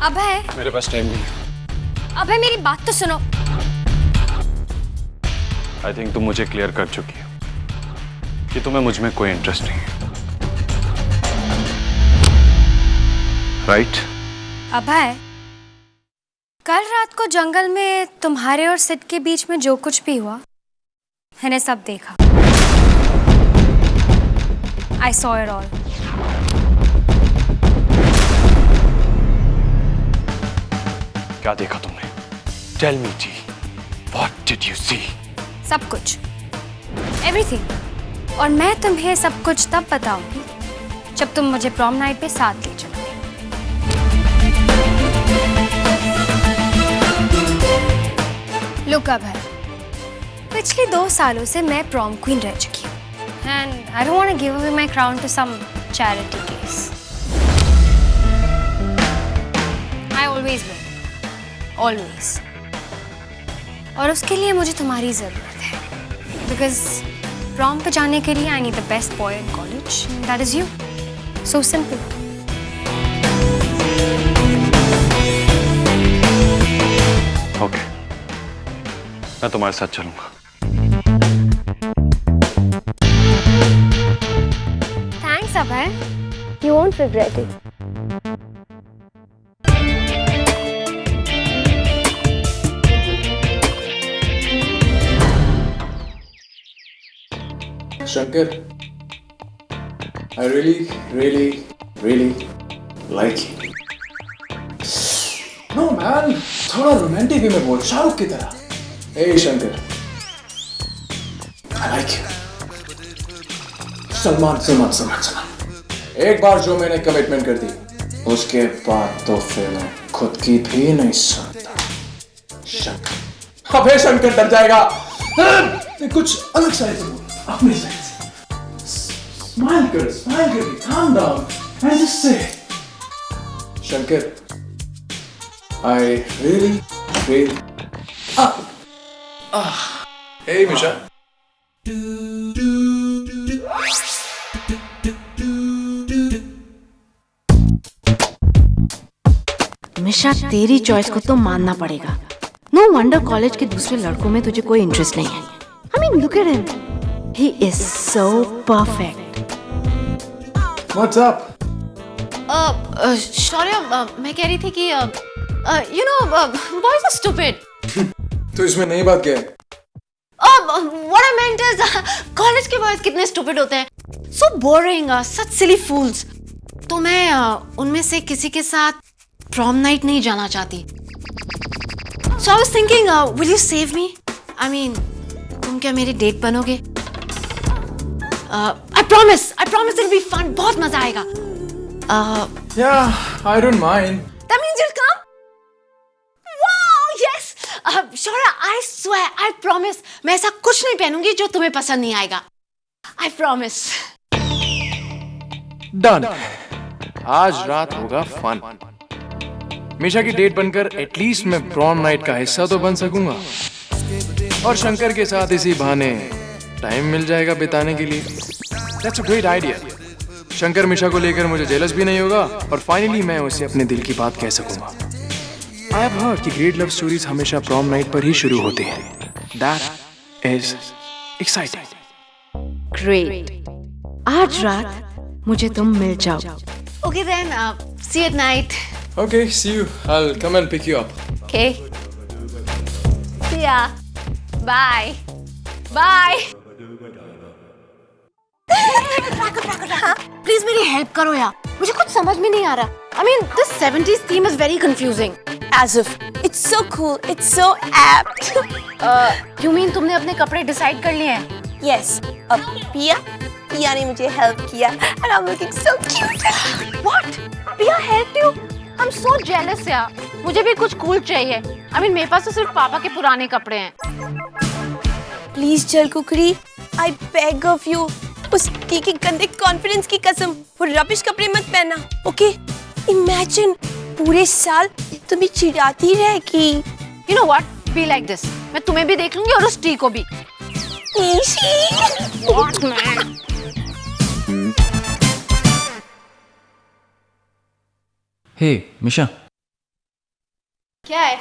अभय, मेरे पास टाइम नहीं। अभय मेरी बात तो सुनो। आई थिंक तुम मुझे क्लियर कर चुकी हो कि तुम्हें मुझ में कोई इंटरेस्ट नहीं है, राइट? अभय, कल रात को जंगल में तुम्हारे और सिड के बीच में जो कुछ भी हुआ, मैंने सब देखा। I saw it all. क्या देखा तुमने? Tell me, ji. What did you see? सब कुछ, Everything. और मैं तुम्हें सब कुछ तब बताऊंगी जब तुम मुझे प्रॉम नाइट पे साथ ले चलोगे। लुक अभय, पिछले 2 सालों से मैं प्रॉम क्वीन रह चुकी हूँ। And I don't want to give away my crown to some charity case. I always win. Always. और उसके लिए मुझे तुम्हारी ज़रूरत है। Because prom पे जाने के लिए I need the best boy in college. And that is you. So simple. Okay. मैं तुम्हारे साथ चलूंगा। Thanks, Abhay. You won't regret it. Shankar, I really like you. No man, थोड़ा रोमांटिक वे में बोल, शाहरुख की तरह। Hey Shankar, I like you. Salman. एक बार जो मैंने कमिटमेंट कर दी, उसके बाद तो फिर मैं खुद की भी नहीं सुनता। शंकर, अबे शंकर डर जाएगा। कुछ अलग साइड से बोल, अपने साइड से। स्माइल कर, calm down, and just say, Shankar, I really. Hey Misha. मिशा, तेरी चॉइस को तो मानना पड़ेगा। नो वंडर कॉलेज के दूसरे लड़कों में तुझे कोई इंटरेस्ट नहीं है। I mean, look at him. He is so perfect. What's up? शौर्य, मैं कह रही थी कि you know, boys are stupid. तो इसमें नई बात क्या है? What I meant is, college के बॉयज कितने स्टूपिड होते हैं। So boring, such silly fools. तो मैं उनमें से किसी के साथ प्रॉम नाइट नहीं जाना चाहती। So I was thinking, will you save me? I mean, तुम क्या मेरी डेट बनोगे? I promise it'll be fun. बहुत मजा आएगा। Yeah, I don't mind. That means you'll come? Wow, yes. Shora, I swear, I promise, मैं ऐसा कुछ नहीं पहनूंगी जो तुम्हें पसंद नहीं आएगा। I promise. Done. आज रात होगा फन। मिशा की डेट बनकर एटलीस्ट मैं प्रॉम नाइट का हिस्सा तो बन सकूंगा, और शंकर के साथ इसी बहाने टाइम मिल जाएगा बिताने के लिए। That's a great idea. Shankar मिशा को लेकर मुझे जेलस भी नहीं होगा, और फाइनली मैं उसे अपने दिल की बात कह सकूंगा। I have heard कि ग्रेट लव स्टोरीज हमेशा प्रॉम नाइट पर ही शुरू होती हैं। That is exciting. Great. आज रात मुझे तुम मिल जाओ। Okay then, see you at night. Okay, see you. I'll come and pick you up. Okay. See ya. Bye. Bye. Please मेरी हेल्प करो यार, मुझे कुछ समझ में नहीं आ रहा। I mean, this 70s theme is very confusing. As if it's so cool, it's so apt. You mean तुमने अपने कपड़े डिसाइड कर लिए हैं? Yes. अब पिया ने मुझे हेल्प किया, and I'm looking so cute. What? पिया helped you? I'm so jealous यार। मुझे भी कुछ कूल चाहिए। I mean, मेरे पास तो सिर्फ पापा के पुराने कपड़े हैं। Please चल कुकरी, I beg of you. उस टी के गंदे कॉन्फिडेंस की कसम, वो रबिश कपड़े मत पहनना, ओके? Imagine पूरे साल तुम्हें चिढ़ाती रहेगी। You know what? Be like this. मैं तुम्हें भी देख लूंगी और उस टी को भी। What man? हे मिशा, क्या है?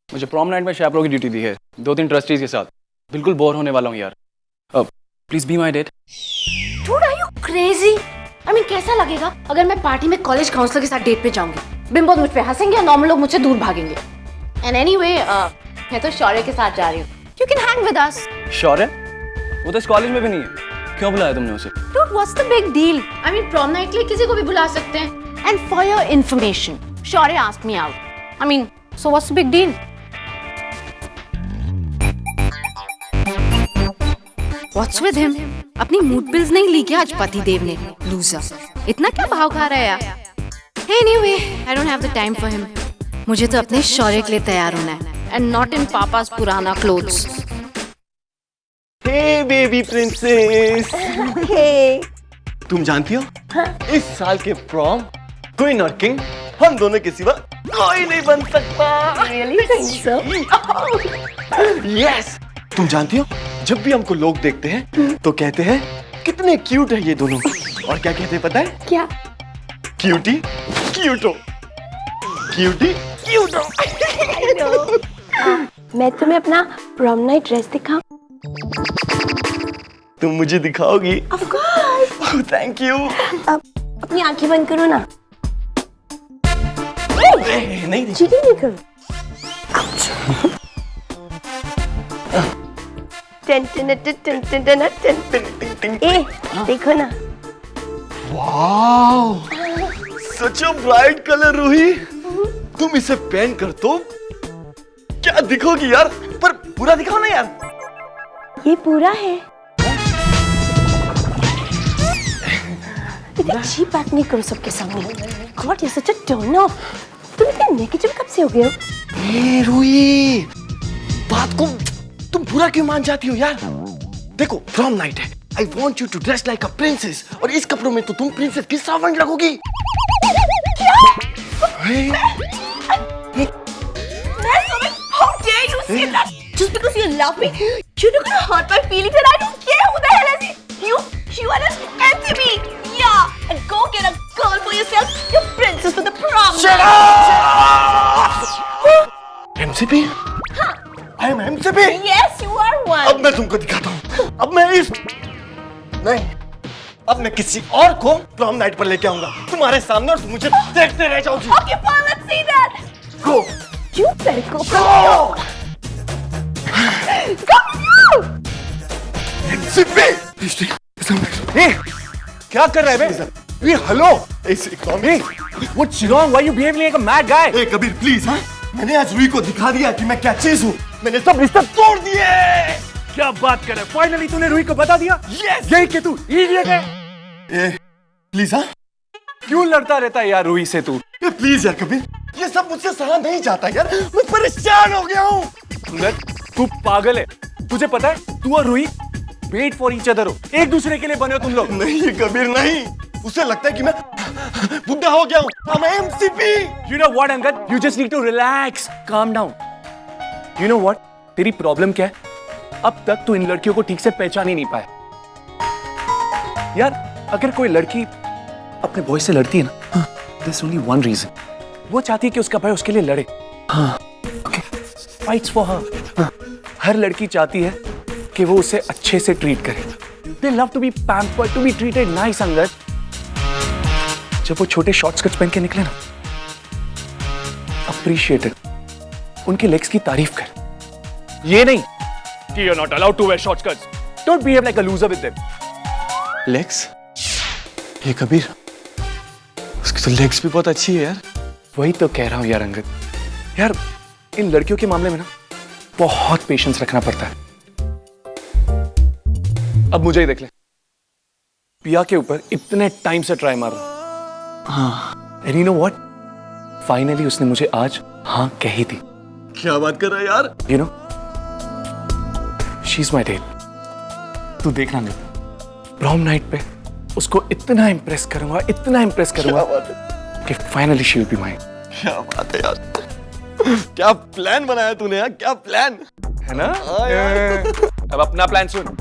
मुझे प्रॉम नाइट में शैपरो की ड्यूटी दी है, 2-3 ट्रस्टीज के साथ। बिल्कुल बोर होने वाला हूँ यार। Please be my date. Dude, are you crazy? I mean, कैसा लगेगा अगर मैं पार्टी में कॉलेज काउंसलर के साथ डेट पे जाऊंगी? बिम्बो मुझ पे हंसेंगे और नॉर्मल लोग मुझसे दूर भागेंगे। And anyway, मैं तो शौर्य के साथ जा रही हूँ। You can hang with us. Sure है? वो तो इस कॉलेज में भी नहीं है। क्यों बुलाया तुमने उसे? Dude, what's the big deal? I mean, prom night के लिए किसी को भी बुला सकते हैं। And for your information, Shaurya asked me out. I mean, so what's the big deal? What's with him? अपनी मूड पिल्स नहीं ली क्या आज पति देव ने? लूजर। इतना क्या भाव खा रहा है यार? Anyway, I don't have the time for him. मुझे तो अपने शौर्य के लिए तैयार होना है and not in पापा's पुराना clothes. Hey baby princess. Hey. तुम जानती हो इस साल के प्रॉम क्वीन और किंग हम दोनों के सिवा कोई नहीं बन सकता। Really think so? Yes. तुम जानती हो जब भी हमको लोग देखते हैं तो कहते हैं कितने क्यूट है ये दोनों, और क्या कहते हैं पता है? क्या? क्यूटी क्यूटो, क्यूटी क्यूटो। I know. मैं तुम्हें अपना प्रॉम नाइट ड्रेस दिखाऊं? तुम मुझे दिखाओगी? Of course. Thank you. अब अपनी आंखें बंद करो ना। नहीं चीटिंग नहीं करो। टन टन टन टन टन टन टन। ए, देखो ना। Wow, such a bright colour Ruhi. तुम इसे पहन कर तो क्या दिखोगी यार, पर पूरा दिखाओ ना यार। ये पूरा है। इतना चीप बात नहीं करो सबके सामने। God, you such a turn off. तुम इतने नेगेटिव कब से हो गए हो? ए रूही, बात को तुम पूरा क्यों मान जाती हो यार? देखो प्रॉम नाइट है, I want you to dress like a princess, और इस कपड़ों में तो तुम प्रिंसेस की सर्वेंट लगोगी। How dare you say that? Just because you love me, you're not gonna hurt my feelings, and I don't care who the hell is he. You are just empty me. Yeah, and go get a girl for yourself. You're princess for the prom. Shut up! MCP? I am MCP? Yes, you are one. अब मैं तुमको दिखाता हूँ। अब मैं नहीं, अब मैं किसी और को प्रॉम नाइट पर लेके आऊंगा तुम्हारे सामने, और तुम मुझे देखते रह जाओगी। Okay, fine, let's see that. Go. You better go. Go. Go. MCP! क्या कर रहा है बे? ये hello, What's wrong? Why are you behaving like a mad guy? A Kabir please, हाँ? मैंने आज रूही को दिखा दिया कि मैं क्या चीज हूँ। मैंने सब रिश्ते तोड़ दिए। क्या बात कर रहा है? फाइनली तूने रूही को बता दिया? Yes! यही कि तू इडियट है। ए प्लीज, हाँ? क्यों लड़ता रहता है यार रूही से तू? ए प्लीज यार कबीर, ये सब मुझसे सहा नहीं जाता यार, मैं परेशान हो गया हूँ। तू पागल है। तुझे पता है तू और Ruhi wait for each other हो, एक दूसरे के लिए बने हो तुम लोग। नहीं कबीर नहीं, उसे लगता है कि मैं बुढ़ा हो गया हूँ। I'm MCP. You know what Angad? You just need to relax, calm down. You know what? तेरी प्रॉब्लम क्या है? अब तक तू इन लड़कियों को ठीक से पहचान ही नहीं पाया। यार अगर कोई लड़की अपने बॉय से लड़ती है ना, there's only one reason. वो चाहती है कि उसका भाई उसके लिए लड़े। Okay. Fights for her. हर लड़की चाहती है कि वो उसे अच्छे से ट्रीट करे। They love to be pampered, to be treated nice Angad. जब वो छोटे शॉर्ट स्कर्ट्स पहन के निकले ना, अप्रिशिएटेड, उनके लेग्स की तारीफ कर। ये नहीं कि you're not allowed to wear short skirts. Don't behave like a loser with them. Legs? ये कबीर, उसकी तो लेग्स भी बहुत अच्छी है यार। वही तो कह रहा हूं यार अंगद। यार इन लड़कियों के मामले में ना बहुत पेशेंस रखना पड़ता है। अब मुझे ही देख ले, पिया के ऊपर इतने टाइम से ट्राई मार रहा। And you know what? Finally उसने मुझे आज हाँ कही थी। क्या बात कर रहा है यार? You know, she's my date. तू देखना नहीं, प्रॉम नाइट पे उसको इतना इम्प्रेस करूंगा, इतना इम्प्रेस करूंगा कि finally she will be mine. क्या बात है यार, क्या प्लान बनाया तूने यार, क्या प्लान है ना? हाँ यार। अब अपना plan soon.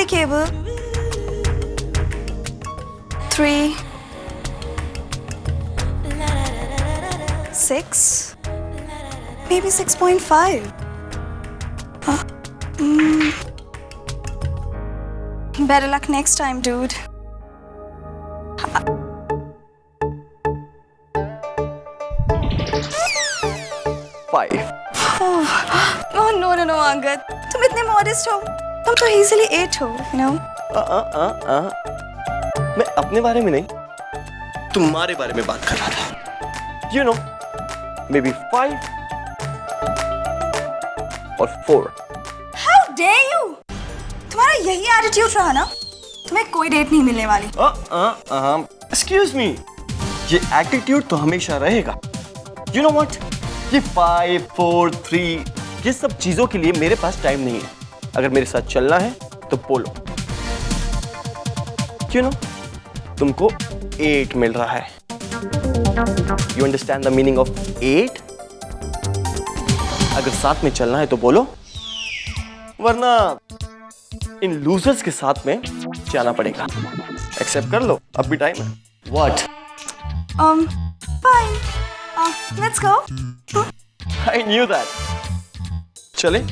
my cable. 3, 6, maybe 6.5. Better luck next time, dude. Five. Oh no, Angad. तुम इतने modest हो. तुम तो easily 8 हो, you know. मैं अपने बारे में नहीं, तुम्हारे बारे में बात कर रहा था. You know, maybe 5 और 4. How dare you? तुम्हारा यही attitude रहा ना? तुम्हें कोई डेट नहीं मिलने वाली. Excuse me. ये attitude तो हमेशा रहेगा. You know what? ये 5, 4, 3 ये सब चीजों के लिए मेरे पास टाइम नहीं है. अगर मेरे साथ चलना है तो बोलो. You know, तुमको 8 मिल रहा है. You understand the meaning of 8? अगर साथ में चलना है तो बोलो, वरना इन लूजर्स के साथ में जाना पड़ेगा. एक्सेप्ट कर लो, अब भी टाइम है. What? Fine. Let's go. I knew that. चले?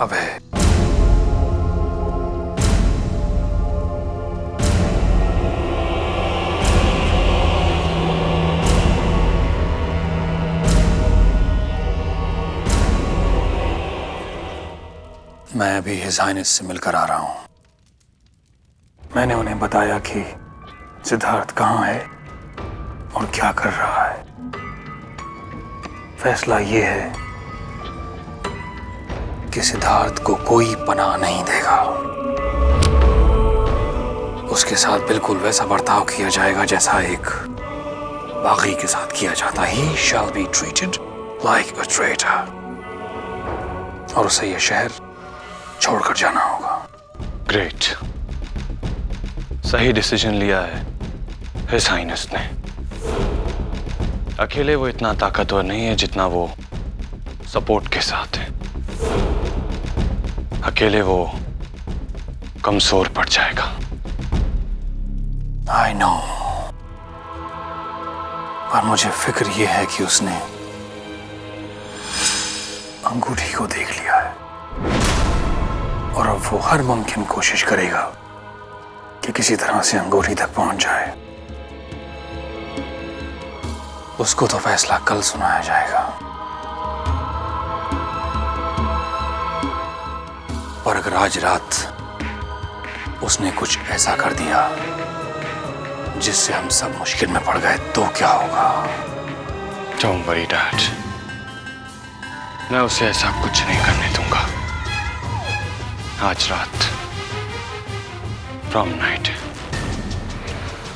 अबे मैं अभी हिज हाइनेस से मिलकर आ रहा हूं. मैंने उन्हें बताया कि सिद्धार्थ कहां है और क्या कर रहा है. फैसला ये है कि सिद्धार्थ को कोई पनाह नहीं देगा. उसके साथ बिल्कुल वैसा बर्ताव किया जाएगा जैसा एक बागी के साथ किया जाता. He shall be treated like a traitor. और उसे यह शहर छोड़कर जाना होगा. ग्रेट. सही डिसीजन लिया है हिज हाइनेस ने. अकेले वो इतना ताकतवर नहीं है जितना वो सपोर्ट के साथ है. अकेले वो कमजोर पड़ जाएगा. I know. पर मुझे फिक्र ये है कि उसने अंगूठी को देख लिया है और अब वो हर मुमकिन कोशिश करेगा कि किसी तरह से अंगूठी तक पहुंच जाए. उसको तो फैसला कल सुनाया जाएगा. पर अगर आज रात उसने कुछ ऐसा कर दिया जिससे हम सब मुश्किल में पड़ गए तो क्या होगा? Don't worry, Dad. मैं उसे ऐसा कुछ नहीं करने दूंगा. आज रात प्रॉम नाइट है.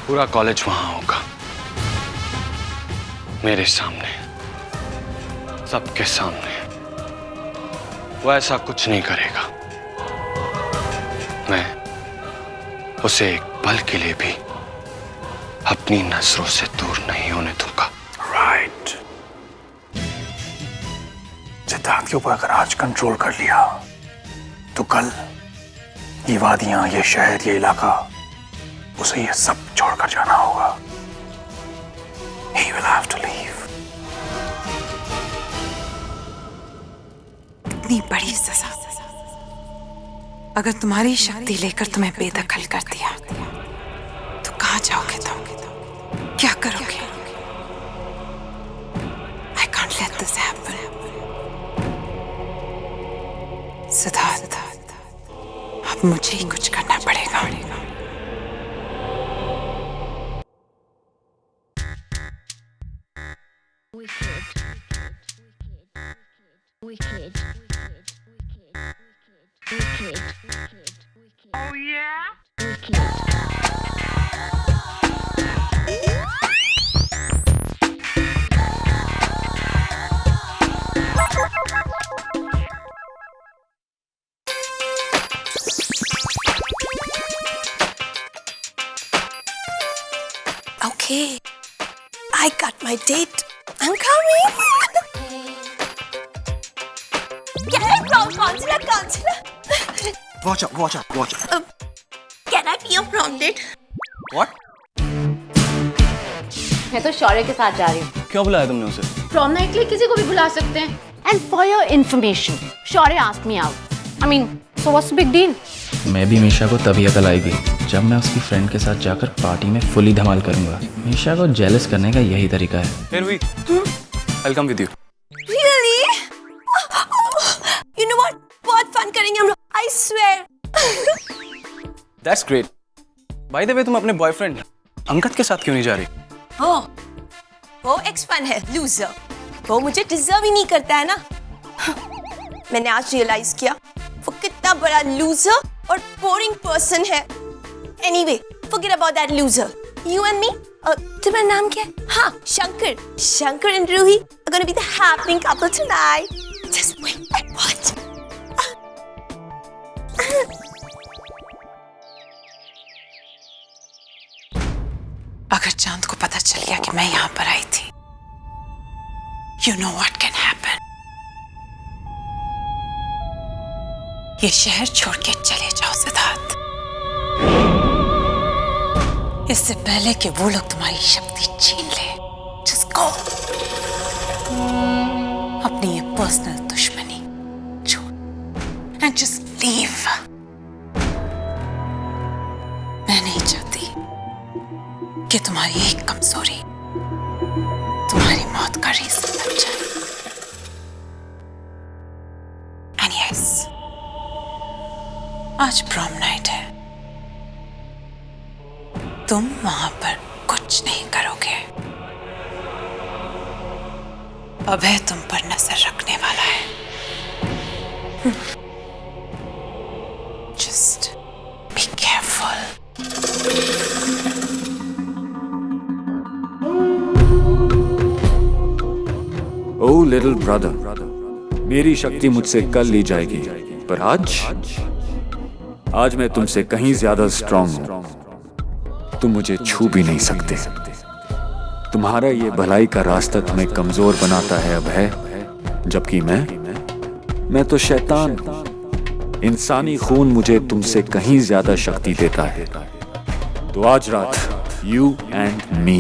पूरा कॉलेज वहां होगा, मेरे सामने, सबके सामने. वो ऐसा कुछ नहीं करेगा. मैं उसे एक पल के लिए भी अपनी नजरों से दूर नहीं होने दूंगा. राइट. सिद्धार्थ के ऊपर अगर आज कंट्रोल कर लिया तो कल ये वादियां, ये शहर, ये इलाका, उसे ये सब छोड़कर जाना होगा. He will have to leave. इतनी बड़ी सजा अगर तुम्हारी शक्ति लेकर तुम्हें बेदखल कर दिया तो कहां जाओगे तुम? क्या करोगे? I can't let this happen. Siddharth, अब मुझे ही कुछ करना पड़ेगा. Oh yeah? Okay, I got my date. I'm coming. Can I prom counselor? Watch out. Can I be your prom date? What? मैं तो शौर्य के साथ जा रही हूँ। क्यों बुलाया तुमने उसे? प्रॉम नाइट के लिए किसी को भी बुला सकते हैं। And for your information, Shaurya asked me out. I mean, so what's the big deal? मैं भी मीशा को तभी अकल आएगी जब मैं उसकी फ्रेंड के साथ जाकर पार्टी में फुली धमाल करूंगा। मीशा को जेलस करने का यही तरीका है। Here we. I'll come with you. Really? You know what? बहुत फन करेंगे हम लोग। I swear. That's great. By the way, तुम अपने बॉयफ्रेंड अंगद के साथ क्यों नहीं जा रही? वो एक्स फन है, लूजर। वो मुझे डिजर्व ही नहीं करता है ना। मैंने आज रियलाइज किया वो कितना बड़ा लूजर और बोरिंग पर्सन है। Anyway, forget about that loser. You and me. तुम्हारा नाम क्या है? हाँ, Shankar. Shankar and Ruhi are gonna be the happening couple tonight. Just wait and watch. अगर चांद को पता चल गया कि मैं यहाँ पर आई थी, you know what can happen. ये शहर छोड़ के चले जाओ सिद्धार्थ, इससे पहले कि वो लोग तुम्हारी शक्ति छीन ले। Just go. अपनी ये पर्सनल दुश्मनी छोड़ and just leave. मैं नहीं चाहती कि तुम्हारी एक कमजोरी तुम्हारी मौत का रीजन बन जाए। And yes, आज प्रॉम नाइट है। तुम वहां पर कुछ नहीं करोगे। अभय तुम पर नजर रखने वाला है। Just be careful. Oh little brother, मेरी शक्ति मुझसे कल ली जाएगी, पर आज मैं तुमसे कहीं ज्यादा स्ट्रांग हूं। तुम मुझे छू भी नहीं सकते। तुम्हारा ये भलाई का रास्ता तुम्हें कमजोर बनाता है अभय, जबकि मैं तो शैतान। इंसानी खून मुझे तुमसे कहीं ज्यादा शक्ति देता है। तो आज रात यू एंड मी,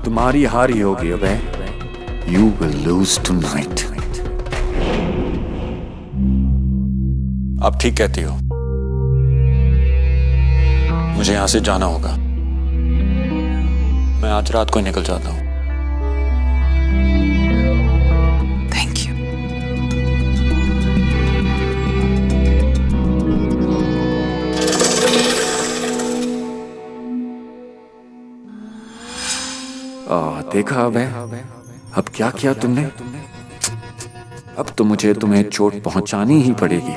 तुम्हारी हार ही होगी अभय। You will lose tonight. आप ठीक कहती हो, मुझे यहां से जाना होगा। मैं आज रात को निकल जाता हूं। Thank you. देखा अभय, अब क्या किया तुमने? अब तो मुझे तुम्हें चोट पहुंचानी ही पड़ेगी।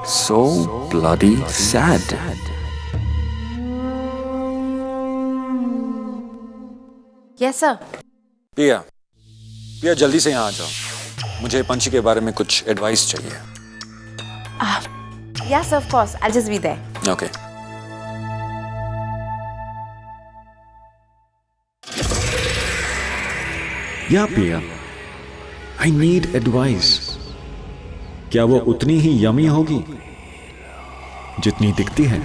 So bloody sad. Yes sir. पिया जल्दी से यहाँ आ जाओ। मुझे पंछी के बारे में कुछ एडवाइस चाहिए। Yes of course. I'll just be there. Okay. या पिया, I need advice. क्या वो उतनी ही यमी होगी जितनी दिखती है?